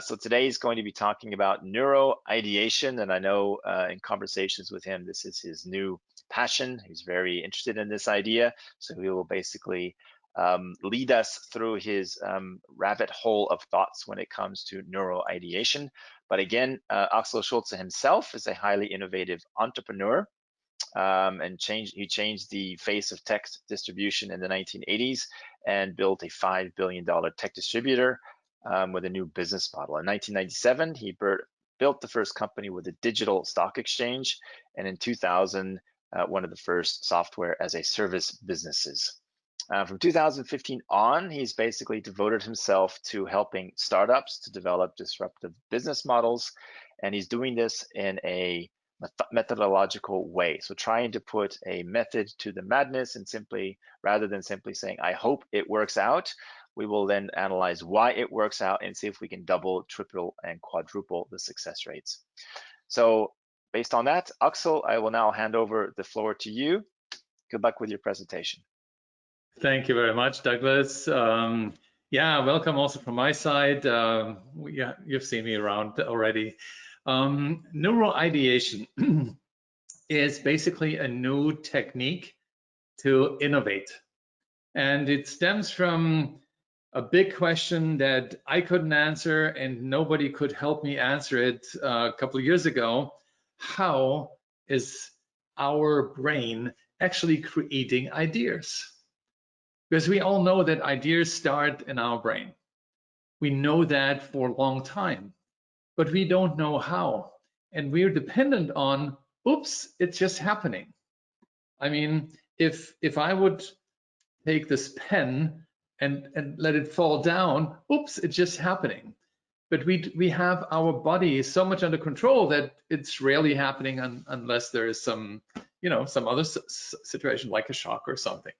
So today he's going to be talking about neuro ideation, and I know in conversations with him, this is his new passion. He's very interested in this idea, so he will basically lead us through his rabbit hole of thoughts when it comes to neuro ideation. But again, Axel Schultze himself is a highly innovative entrepreneur. And he changed the face of text distribution in the 1980s and built a $5 billion tech distributor with a new business model. In 1997, he built the first company with a digital stock exchange, and in 2000, one of the first software as a service businesses. From 2015 on, he's basically devoted himself to helping startups to develop disruptive business models, and he's doing this in a methodological way. So trying to put a method to the madness, and rather than simply saying, I hope it works out, we will then analyze why it works out and see if we can double, triple, and quadruple the success rates. So based on that, Axel, I will now hand over the floor to you. Good luck with your presentation. Thank you very much, Douglas. Yeah, welcome also from my side. You've seen me around already. Neuro ideation is basically a new technique to innovate. And it stems from a big question that I couldn't answer and nobody could help me answer it a couple of years ago. How is our brain actually creating ideas? Because we all know that ideas start in our brain. We know that for a long time, but we don't know how. And we're dependent on, oops, it's just happening. I mean, if I would take this pen and let it fall down, oops, it's just happening. But we have our body so much under control that it's rarely happening unless there is some other situation like a shock or something.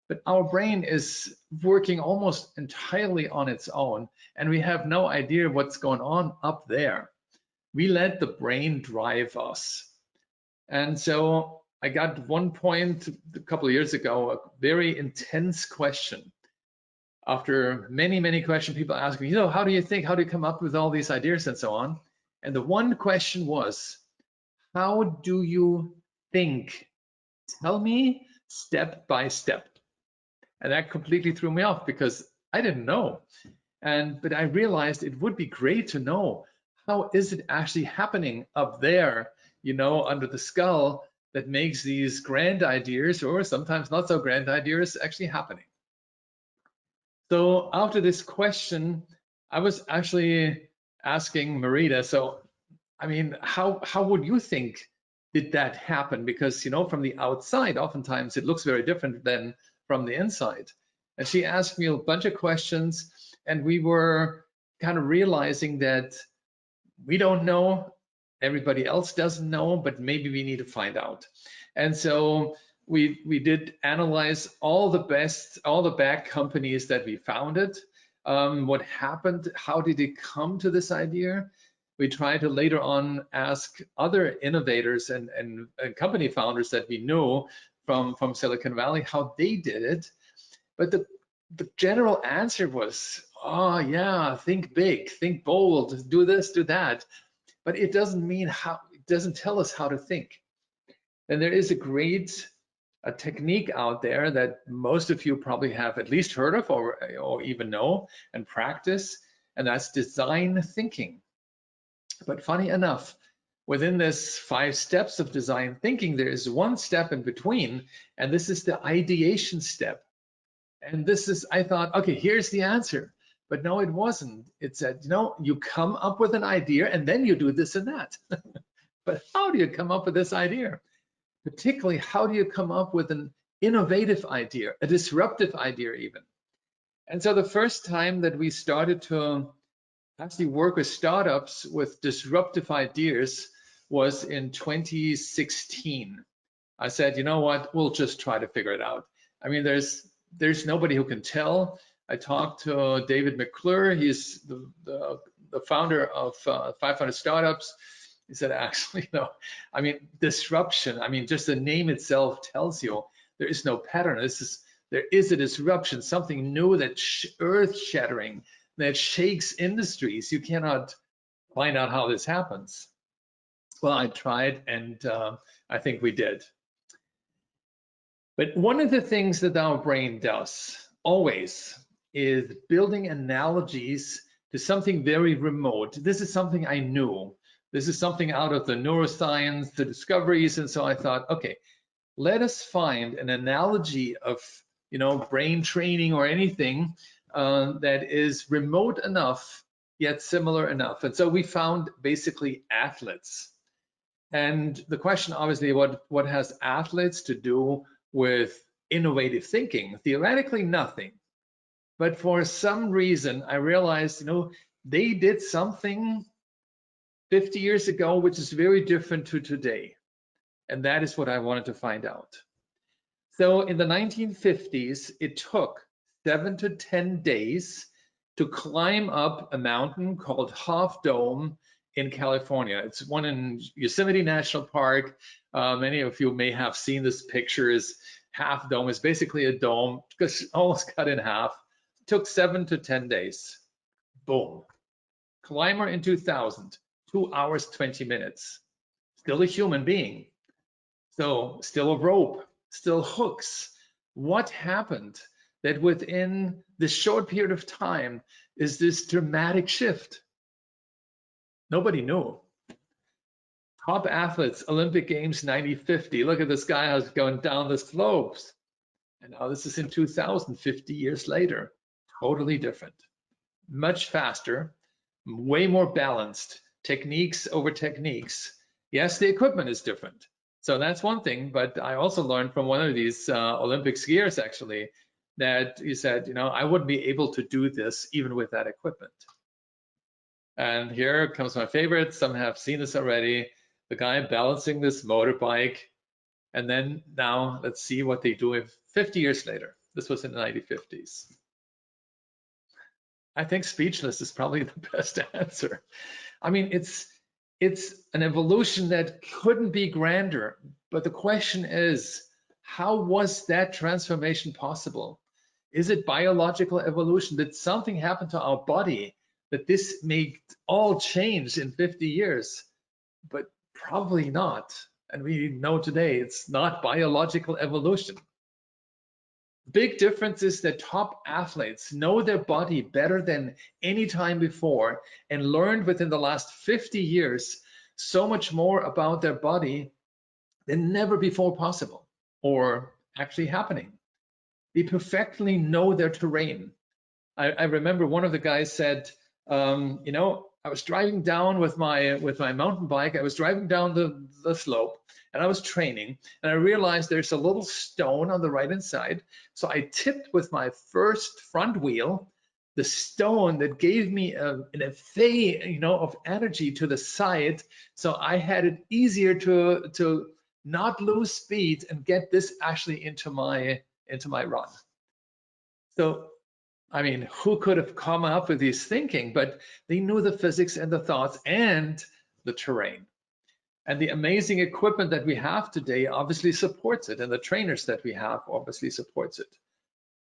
But our brain is working almost entirely on its own, and we have no idea what's going on up there. We let the brain drive us. And so I got one point a couple of years ago, a very intense question. After many, many questions, people ask me, how do you think? How do you come up with all these ideas and so on? And the one question was, how do you think? Tell me step by step. And that completely threw me off because I didn't know. But I realized it would be great to know, how is it actually happening up there, under the skull, that makes these grand ideas, or sometimes not so grand ideas, actually happening. So after this question, I was actually asking Marita, so, I mean, how would you think did that happen? Because, from the outside, oftentimes it looks very different than from the inside. And she asked me a bunch of questions, and we were kind of realizing that we don't know, everybody else doesn't know, but maybe we need to find out. And so we did analyze all the bad companies that we founded, what happened, how did it come to this idea. We tried to later on ask other innovators and company founders that we knew from Silicon Valley how they did it. But the general answer was, oh yeah, think big, think bold, do this, do that. But it doesn't mean how, it doesn't tell us how to think. And there is a technique out there that most of you probably have at least heard of or even know and practice, and that's design thinking. But funny enough, within this 5 steps of design thinking, there is one step in between, and this is the ideation step. And this is, I thought, okay, here's the answer. But no, it wasn't. It said, you come up with an idea and then you do this and that. But how do you come up with this idea? Particularly, how do you come up with an innovative idea, a disruptive idea even? And so the first time that we started to actually work with startups with disruptive ideas was in 2016. I said, you know what, we'll just try to figure it out. I mean, there's nobody who can tell. I talked to David McClure, he's the founder of 500 Startups. He said, actually, I mean, disruption, I mean, just the name itself tells you there is no pattern. There is a disruption, something new that's earth-shattering, that shakes industries. You cannot find out how this happens. Well, I tried, and I think we did. But one of the things that our brain does always is building analogies to something very remote. This is something I knew. This is something out of the neuroscience, the discoveries, and so I thought, okay, let us find an analogy of, you know, brain training or anything that is remote enough yet similar enough. And so we found basically athletes. And the question, obviously, what has athletes to do with innovative thinking? Theoretically, nothing. But for some reason, I realized, you know, they did something 50 years ago, which is very different to today. And that is what I wanted to find out. So in the 1950s, it took 7 to 10 days to climb up a mountain called Half Dome in California. It's one in Yosemite National Park. Many of you may have seen this picture. Is Half Dome is basically a dome, almost cut in half. It took 7 to 10 days. Boom. Climber in 2000, 2 hours, 20 minutes. Still a human being. So still a rope, still hooks. What happened that within this short period of time is this dramatic shift? Nobody knew. Top athletes, Olympic Games 90-50. Look at this guy who's going down the slopes. And now this is in 2000, 50 years later. Totally different. Much faster, way more balanced, techniques over techniques. Yes, the equipment is different. So that's one thing, but I also learned from one of these Olympic skiers actually that he said, you know, I wouldn't be able to do this even with that equipment. And here comes my favorite. Some have seen this already. The guy balancing this motorbike. And then now let's see what they do 50 years later. This was in the 1950s. I think speechless is probably the best answer. I mean, it's an evolution that couldn't be grander. But the question is, how was that transformation possible? Is it biological evolution? Did something happen to our body that this made all change in 50 years? But probably not. And we know today it's not biological evolution. Big difference is that top athletes know their body better than any time before and learned within the last 50 years so much more about their body than never before possible or actually happening. They perfectly know their terrain. I remember one of the guys said, you know, I was driving down with my mountain bike. I was driving down the slope and I was training and I realized there's a little stone on the right hand side. So I tipped with my first front wheel the stone that gave me an effet, you know, of energy to the side. So I had it easier to not lose speed and get this actually into my run. So I mean, who could have come up with this thinking? But they knew the physics and the thoughts and the terrain. And the amazing equipment that we have today obviously supports it, and the trainers that we have obviously supports it.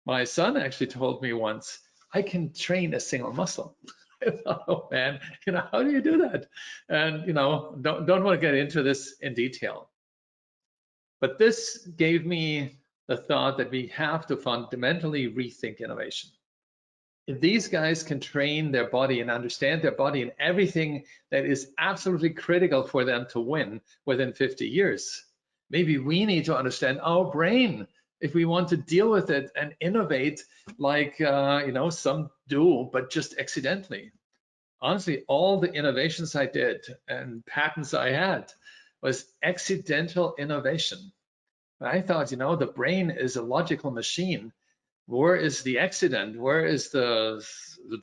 My son actually told me once, I can train a single muscle. I thought, oh man, you know, how do you do that? And you know, don't want to get into this in detail. But this gave me the thought that we have to fundamentally rethink innovation. If these guys can train their body and understand their body and everything that is absolutely critical for them to win within 50 years, maybe we need to understand our brain if we want to deal with it and innovate like you know, some do, but just accidentally. Honestly, all the innovations I did and patents I had was accidental innovation. I thought, you know, the brain is a logical machine. Where is the accident? Where is the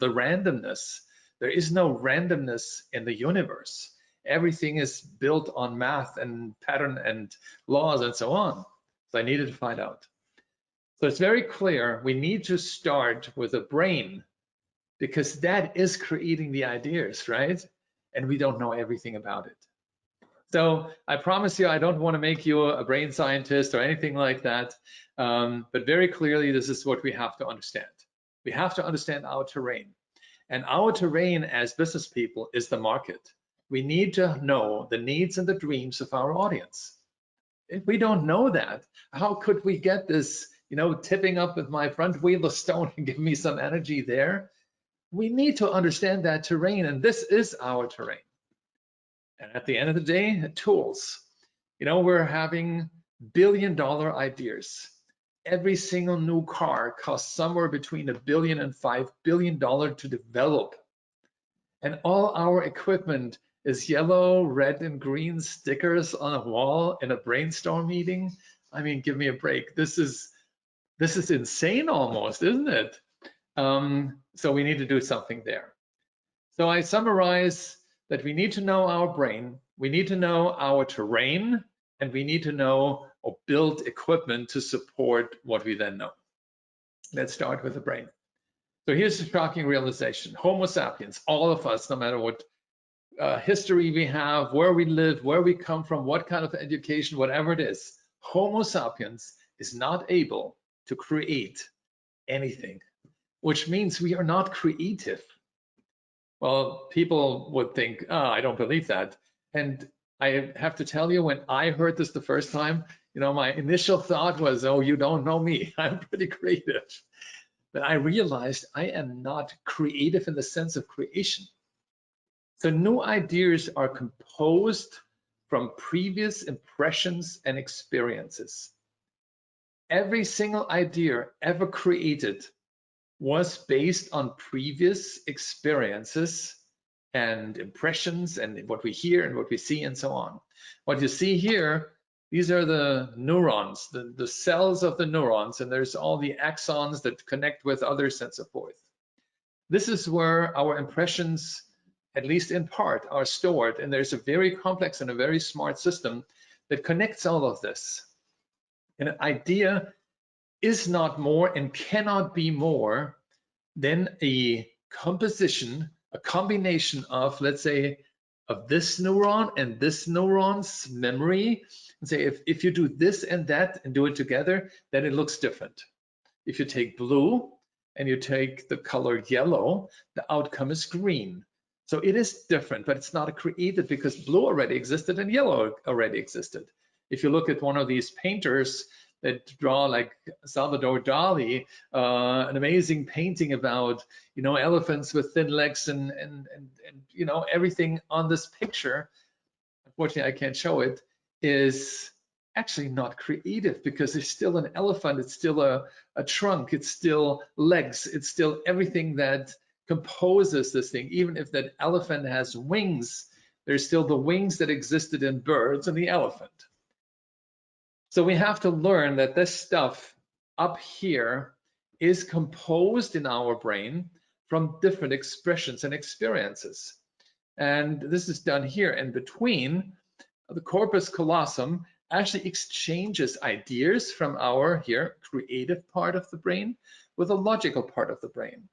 randomness? There is no randomness in the universe. Everything is built on math and pattern and laws and so on. So I needed to find out. So it's very clear we need to start with the brain because that is creating the ideas, right? And we don't know everything about it. So I promise you, I don't want to make you a brain scientist or anything like that. But very clearly, this is what we have to understand. We have to understand our terrain. And our terrain as business people is the market. We need to know the needs and the dreams of our audience. If we don't know that, how could we get this, tipping up with my front wheel of stone and give me some energy there? We need to understand that terrain, and this is our terrain. And at the end of the day, tools. We're having billion-dollar ideas. Every single new car costs somewhere between $1 billion and $5 billion to develop. And all our equipment is yellow, red, and green stickers on a wall in a brainstorm meeting. I mean, give me a break. This is insane almost, isn't it? So we need to do something there. So I summarize that we need to know our brain, we need to know our terrain, and we need to know or build equipment to support what we then know. Let's start with the brain. So here's the shocking realization. Homo sapiens, all of us, no matter what history we have, where we live, where we come from, what kind of education, whatever it is, Homo sapiens is not able to create anything, which means we are not creative. Well, people would think, oh, I don't believe that. And I have to tell you, when I heard this the first time, my initial thought was, oh, you don't know me. I'm pretty creative. But I realized I am not creative in the sense of creation. So new ideas are composed from previous impressions and experiences. Every single idea ever created was based on previous experiences and impressions and what we hear and what we see and so on. What you see here, these are the neurons, the cells of the neurons, and there's all the axons that connect with others and so forth. This is where our impressions, at least in part, are stored, and there's a very complex and a very smart system that connects all of this. And an idea is not more and cannot be more than a composition, a combination of, let's say, of this neuron and this neuron's memory, and say if you do this and that and do it together, then it looks different. If you take blue and you take the color yellow, the outcome is green. So it is different, but it's not created because blue already existed and yellow already existed. If you look at one of these painters that draw like Salvador Dali, an amazing painting about elephants with thin legs and everything on this picture. Unfortunately, I can't show it. Is actually not creative because it's still an elephant. It's still a trunk. It's still legs. It's still everything that composes this thing. Even if that elephant has wings, there's still the wings that existed in birds and the elephant. So we have to learn that this stuff up here is composed in our brain from different expressions and experiences. And this is done here in between. The corpus callosum actually exchanges ideas from our creative part of the brain with the logical part of the brain.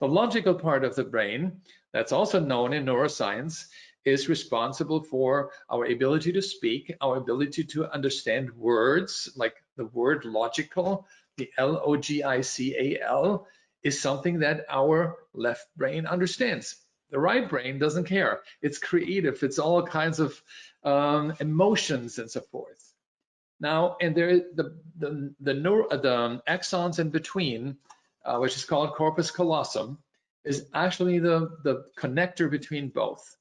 The logical part of the brain, that's also known in neuroscience, is responsible for our ability to speak, our ability to understand words, like the word logical, the L-O-G-I-C-A-L, is something that our left brain understands. The right brain doesn't care. It's creative. It's all kinds of emotions and so forth. Now, and there, the axons in between, which is called corpus callosum, is actually the connector between both.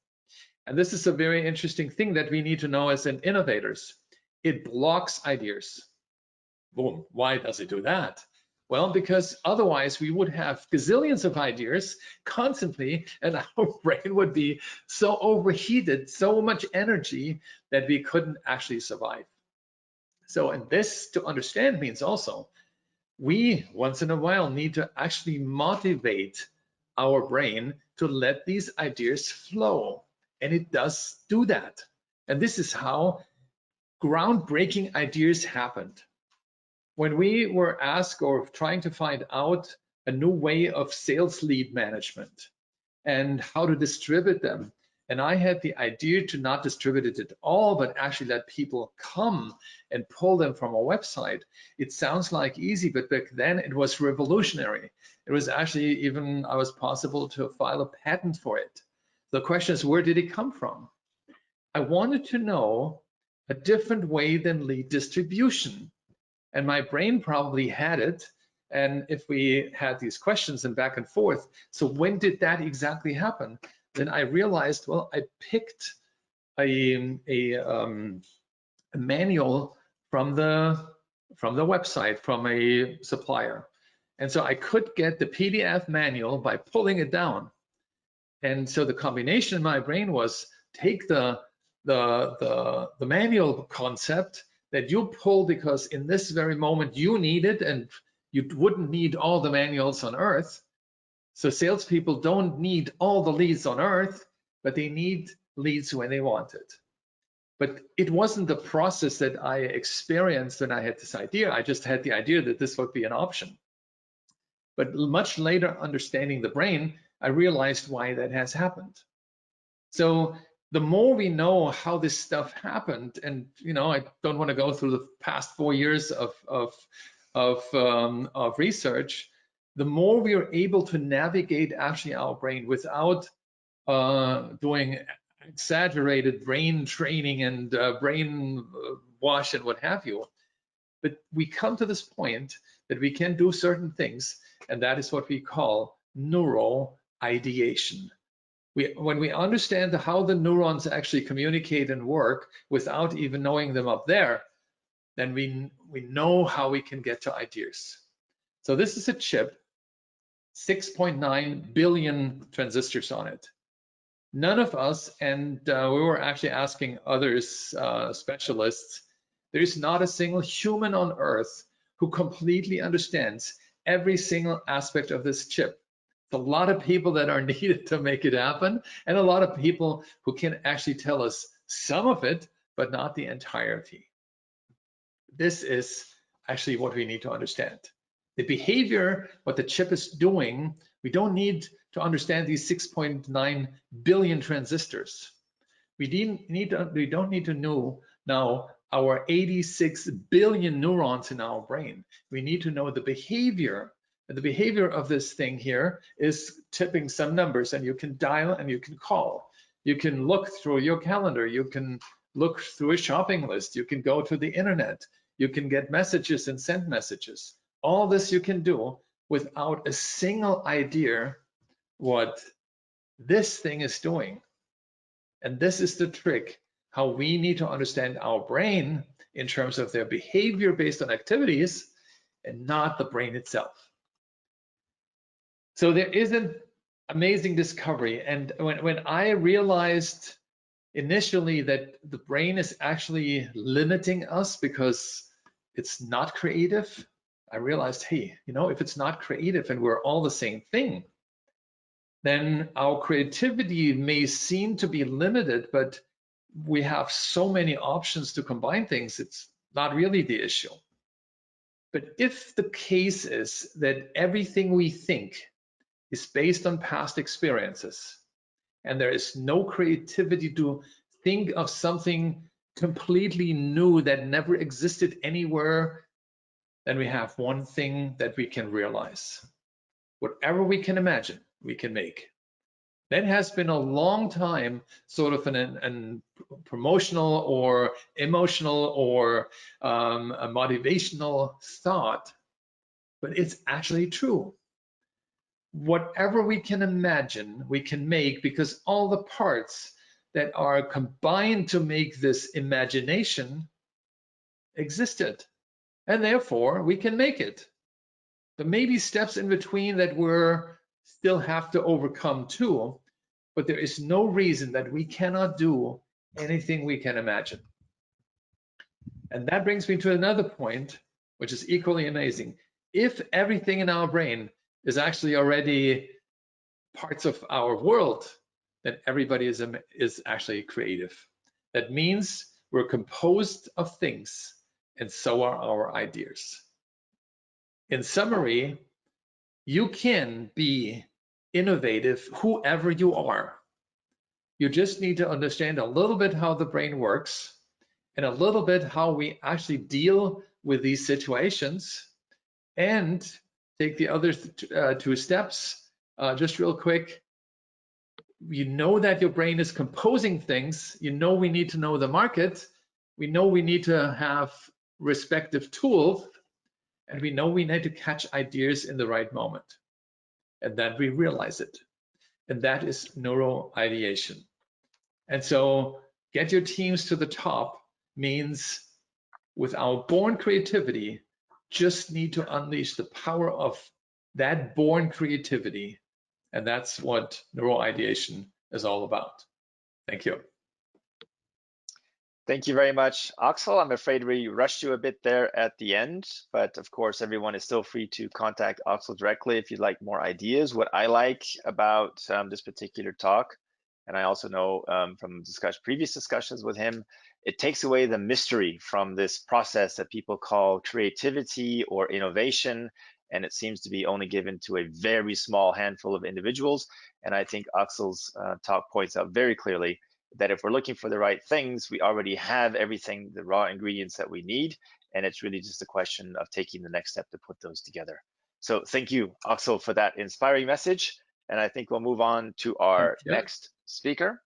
And this is a very interesting thing that we need to know as innovators. It blocks ideas. Boom. Why does it do that? Well, because otherwise we would have gazillions of ideas constantly, and our brain would be so overheated, so much energy that we couldn't actually survive. So, and this to understand means also we once in a while need to actually motivate our brain to let these ideas flow. And it does do that. And this is how groundbreaking ideas happened. When we were asked or trying to find out a new way of sales lead management and how to distribute them, And I had the idea to not distribute it at all, but actually let people come and pull them from a website. It sounds like easy, but back then it was revolutionary. It was actually even, I was possible to file a patent for it. The question is, where did it come from? I wanted to know a different way than lead distribution. And my brain probably had it. And if we had these questions and back and forth, so when did that exactly happen? Then I realized, well, I picked a manual from the website, from a supplier. And so I could get the PDF manual by pulling it down. And so the combination in my brain was take the manual concept that you pull because in this very moment you need it, and you wouldn't need all the manuals on earth. So salespeople don't need all the leads on earth, but they need leads when they want it. But it wasn't the process that I experienced when I had this idea. I just had the idea that this would be an option. But much later, understanding the brain, I realized why that has happened. So the more we know how this stuff happened, and I don't want to go through the past 4 years of research, the more we are able to navigate actually our brain without doing exaggerated brain training and brain wash and what have you. But we come to this point that we can do certain things, and that is what we call neuro ideation. When we understand how the neurons actually communicate and work without even knowing them up there, then we know how we can get to ideas. So this is a chip, 6.9 billion transistors on it. None of us, and we were actually asking others, specialists, there's not a single human on earth who completely understands every single aspect of this chip. It's a lot of people that are needed to make it happen, and a lot of people who can actually tell us some of it, but not the entirety. This is actually what we need to understand. The behavior, what the chip is doing, we don't need to understand these 6.9 billion transistors. We don't need to know now our 86 billion neurons in our brain. We need to know the behavior. And the behavior of this thing here is tipping some numbers, and you can dial and you can call. You can look through your calendar. You can look through a shopping list. You can go to the internet. You can get messages and send messages. All this you can do without a single idea what this thing is doing. And this is the trick, how we need to understand our brain in terms of their behavior based on activities and not the brain itself. So there is an amazing discovery. And when I realized initially that the brain is actually limiting us because it's not creative, I realized, hey, if it's not creative and we're all the same thing, then our creativity may seem to be limited, but we have so many options to combine things, it's not really the issue. But if the case is that everything we think is based on past experiences, and there is no creativity to think of something completely new that never existed anywhere, then we have one thing that we can realize. Whatever we can imagine, we can make. That has been a long time sort of an promotional or emotional or a motivational thought, but it's actually true. Whatever we can imagine, we can make, because all the parts that are combined to make this imagination existed, and therefore we can make it. There may be steps in between that we're still have to overcome too, but there is no reason that we cannot do anything we can imagine. And that brings me to another point, which is equally amazing. If everything in our brain is actually already parts of our world, then everybody is actually creative. That means we're composed of things, and so are our ideas. In summary, you can be innovative whoever you are. You just need to understand a little bit how the brain works and a little bit how we actually deal with these situations, and take the other two steps just real quick. You know that your brain is composing things. You know we need to know the market. We know we need to have respective tools, and we know we need to catch ideas in the right moment, and then we realize it. And that is neuro ideation. And so get your teams to the top means with our born creativity, just need to unleash the power of that born creativity. And that's what neuro ideation is all about. Thank you. Thank you very much, Axel. I'm afraid we rushed you a bit there at the end, but of course, everyone is still free to contact Axel directly if you'd like more ideas. What I like about this particular talk, and I also know from previous discussions with him, it takes away the mystery from this process that people call creativity or innovation, and it seems to be only given to a very small handful of individuals. And I think Axel's talk points out very clearly that if we're looking for the right things, we already have everything, the raw ingredients that we need, and it's really just a question of taking the next step to put those together. So thank you, Axel, for that inspiring message, and I think we'll move on to our next speaker.